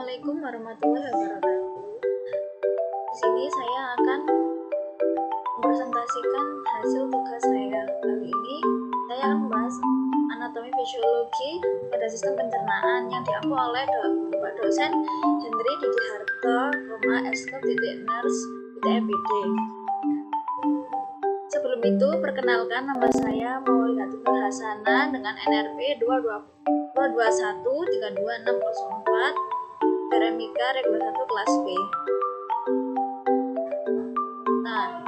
Assalamualaikum warahmatullahi wabarakatuh. Di sini saya akan mempresentasikan hasil tugas saya. Kali ini saya akan membahas anatomi fisiologi pada sistem pencernaan yang diampu oleh Bapak dosen Henry Didi Harto, Eskop.Ners ITMBD. Sebelum itu, perkenalkan nama saya Maulidatul Hasanah dengan NRP 221-32604, Keramika Reguler 1 kelas B. Nah,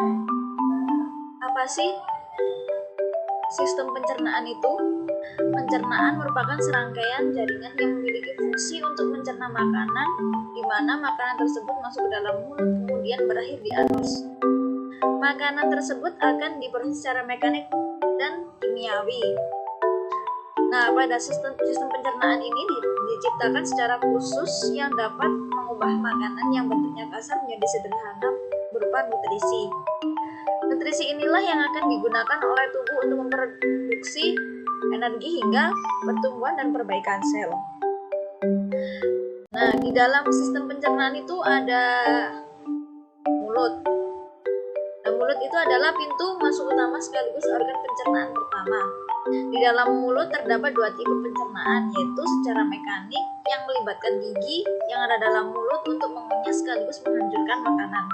apa sih sistem pencernaan itu? Pencernaan merupakan serangkaian jaringan yang memiliki fungsi untuk mencerna makanan, di mana makanan tersebut masuk ke dalam mulut kemudian berakhir di anus. Makanan tersebut akan diproses secara mekanik dan kimiawi. Nah, pada sistem pencernaan ini diciptakan secara khusus yang dapat mengubah makanan yang bentuknya kasar menjadi sederhana berupa nutrisi. Nutrisi inilah yang akan digunakan oleh tubuh untuk memproduksi energi hingga pertumbuhan dan perbaikan sel. Nah, di dalam sistem pencernaan itu ada mulut. Nah, mulut itu adalah pintu masuk utama sekaligus organ pencernaan pertama. Di dalam mulut terdapat dua tipe pencernaan, yaitu secara mekanik yang melibatkan gigi yang ada dalam mulut untuk mengunyah sekaligus menghancurkan makanan.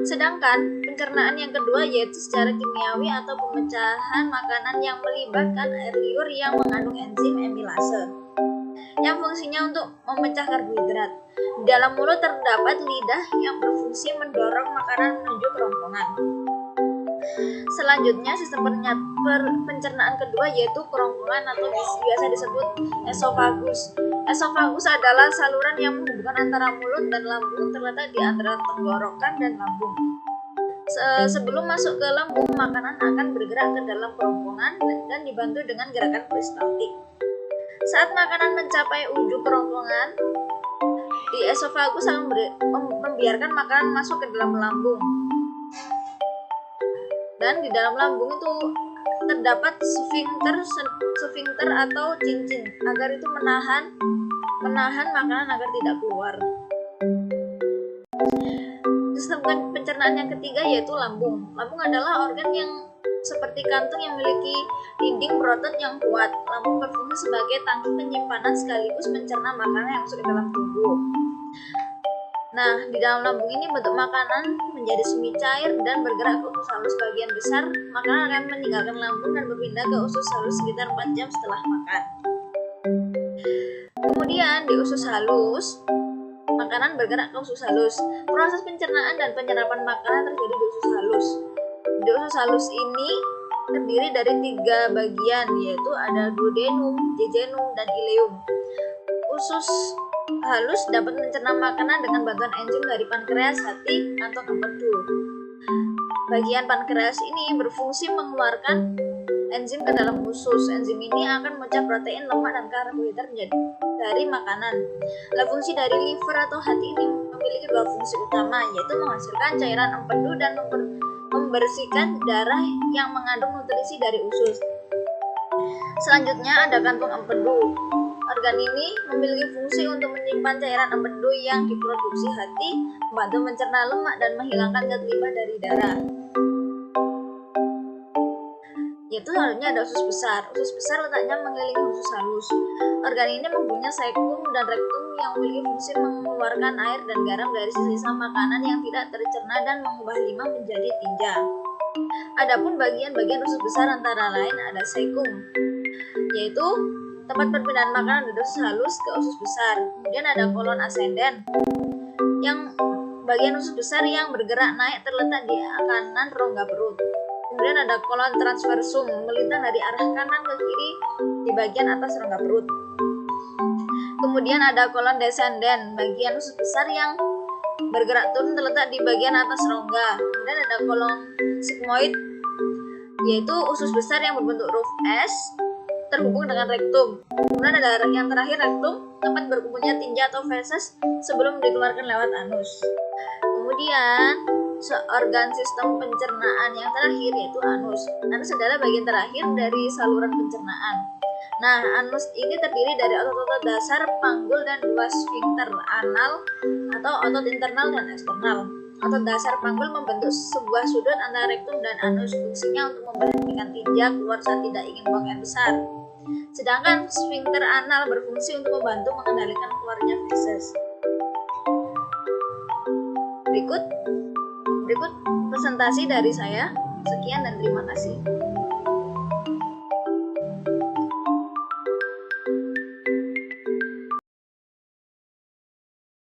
Sedangkan pencernaan yang kedua yaitu secara kimiawi atau pemecahan makanan yang melibatkan air liur yang mengandung enzim amilase yang fungsinya untuk memecah karbohidrat. Di dalam mulut terdapat lidah yang berfungsi mendorong makanan menuju kerongkongan. Selanjutnya, sistem pencernaan kedua yaitu kerongkongan atau biasa disebut esofagus. Esofagus adalah saluran yang menghubungkan antara mulut dan lambung, terletak di antara tenggorokan dan lambung. Sebelum masuk ke lambung, makanan akan bergerak ke dalam kerongkongan dan dibantu dengan gerakan peristaltik. Saat makanan mencapai ujung kerongkongan, di esofagus akan membiarkan makanan masuk ke dalam lambung. Dan di dalam lambung itu terdapat sfinkter atau cincin agar itu menahan makanan agar tidak keluar. Sistem pencernaan yang ketiga yaitu lambung. Lambung adalah organ yang seperti kantung yang memiliki dinding berotot yang kuat. Lambung berfungsi sebagai tangki penyimpanan sekaligus mencerna makanan yang masuk ke dalam tubuh. Nah, di dalam lambung ini bentuk makanan menjadi semi cair dan bergerak ke usus halus bagian besar. Makanan akan meninggalkan lambung dan berpindah ke usus halus sekitar 4 jam setelah makan. Kemudian di usus halus, makanan bergerak ke usus halus. Proses pencernaan dan penyerapan makanan terjadi di usus halus. Di usus halus ini terdiri dari 3 bagian, yaitu ada duodenum, jejunum, dan ileum. Usus halus dapat mencerna makanan dengan bantuan enzim dari pankreas, hati, kantong empedu. Bagian pankreas ini berfungsi mengeluarkan enzim ke dalam usus. Enzim ini akan memecah protein, lemak, dan karbohidrat dari makanan. Fungsi dari liver atau hati ini memiliki 2 fungsi utama, yaitu menghasilkan cairan empedu dan membersihkan darah yang mengandung nutrisi dari usus. Selanjutnya ada kantung empedu. Organ ini memiliki fungsi untuk menyimpan cairan empedu yang diproduksi hati, membantu mencerna lemak dan menghilangkan zat limbah dari darah. Yaitu selanjutnya ada usus besar. Usus besar letaknya mengelilingi usus halus. Organ ini mempunyai cecum dan rectum yang memiliki fungsi mengeluarkan air dan garam dari sisa makanan yang tidak tercerna dan mengubah limbah menjadi tinja. Adapun bagian-bagian usus besar antara lain ada cecum, yaitu tempat perpindahan makanan dari usus halus ke usus besar. Kemudian ada kolon ascendens, yang bagian usus besar yang bergerak naik terletak di kanan rongga perut. Kemudian ada kolon transversum, melintang dari arah kanan ke kiri di bagian atas rongga perut. Kemudian ada kolon descendens, bagian usus besar yang bergerak turun terletak di bagian atas rongga. Kemudian ada kolon sigmoid, yaitu usus besar yang berbentuk huruf S terhubung dengan rektum. Kemudian ada yang terakhir rektum, tempat berkumpulnya tinja atau feses sebelum dikeluarkan lewat anus. Kemudian organ sistem pencernaan yang terakhir yaitu anus. Anus adalah bagian terakhir dari saluran pencernaan. Nah, anus ini terdiri dari otot-otot dasar, panggul, dan dua sfinkter anal atau otot internal dan eksternal. Otot dasar panggul membentuk sebuah sudut antara rektum dan anus. Fungsinya untuk memberhentikan tinja keluar saat tidak ingin buang air besar. Sedangkan sfinkter anal berfungsi untuk membantu mengendalikan keluarnya feses. Berikut presentasi dari saya. Sekian dan terima kasih.